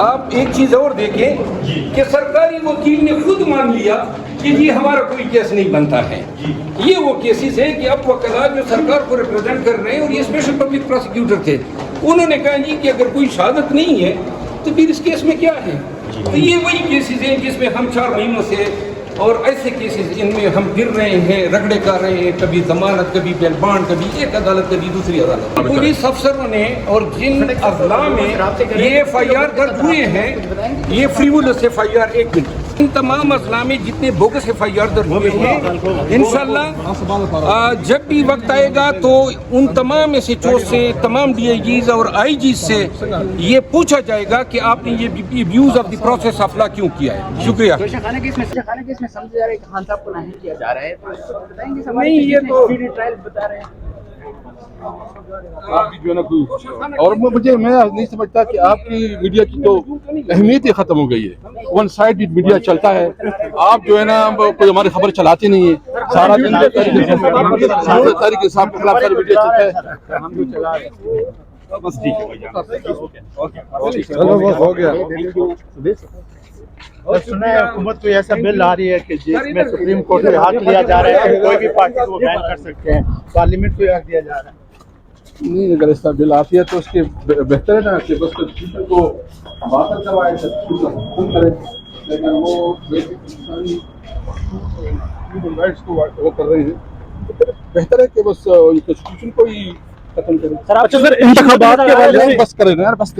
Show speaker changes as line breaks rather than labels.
آپ ایک چیز اور دیکھیں کہ سرکاری وکیل نے خود مان لیا کہ جی ہمارا کوئی کیس نہیں بنتا ہے. یہ وہ کیسز ہیں کہ اب وکلاء جو سرکار کو ریپرزینٹ کر رہے ہیں، اور یہ اسپیشل پبلک پروسیکیوٹر تھے، انہوں نے کہا جی کہ اگر کوئی شہادت نہیں ہے تو پھر اس کیس میں کیا ہے. تو یہ وہی کیسز ہیں جس میں ہم 4 مہینوں سے، اور ایسے کیسز ان میں ہم گر رہے ہیں، رگڑے کر رہے ہیں، کبھی ضمانت، کبھی بیل بانڈ، کبھی ایک عدالت، کبھی دوسری عدالت. پولیس افسروں نے اور جن اضلاع میں یہ ایف آئی آر درج ہوئے ہیں، یہ فریولس ایف آئی آر، ایک منٹ، ان تمام اضلاع میں جتنے بوگس ایف آئی آر درج ہوئے ہیں، انشاءاللہ جب بھی وقت آئے گا تو ان تمام ایس ایچ او سے، تمام ڈی آئی جیز اور آئی جیز سے یہ پوچھا جائے گا کہ آپ نے یہ abuse of the process of law کیوں کیا ہے. شکریہ. نہیں، یہ تو
آپ کی جو ہے نا کوئی، اور میں نہیں سمجھتا کہ آپ کی میڈیا کی تو اہمیت ہی ختم ہو گئی ہے. ون سائڈ میڈیا چلتا ہے. آپ جو ہے نا کوئی ہماری خبر چلاتے نہیں ہیں. سارا دن تاریخ کے ساتھ میڈیا چلتا ہے. ہم جو چلا رہے ہیں بس ٹھیک ہے، ہو گیا.
سنا ہے حکومت کوئی ایسا بل آ رہی ہے کہ جس میں سپریم کورٹ سے حق لیا جا رہا ہے کہ کوئی بھی پارٹی کو بین کر سکتے ہیں، پارلیمنٹ کو حق دیا جا رہا ہے.
نہیں، اگر ایسا بل آتی ہے تو اس کے بہتر ہے نا کہ بس کنسٹیٹیوشن کو باطل کروائے، کنسٹیٹیوشن کرے. لیکن وہ ہیومن رائٹس کو وہ کر رہے ہیں. بہتر ہے کہ بس کنسٹیٹیوشن کو ہی ختم کریں.
اچھا سر، انتخابات کے
بس کریں نا یار، بس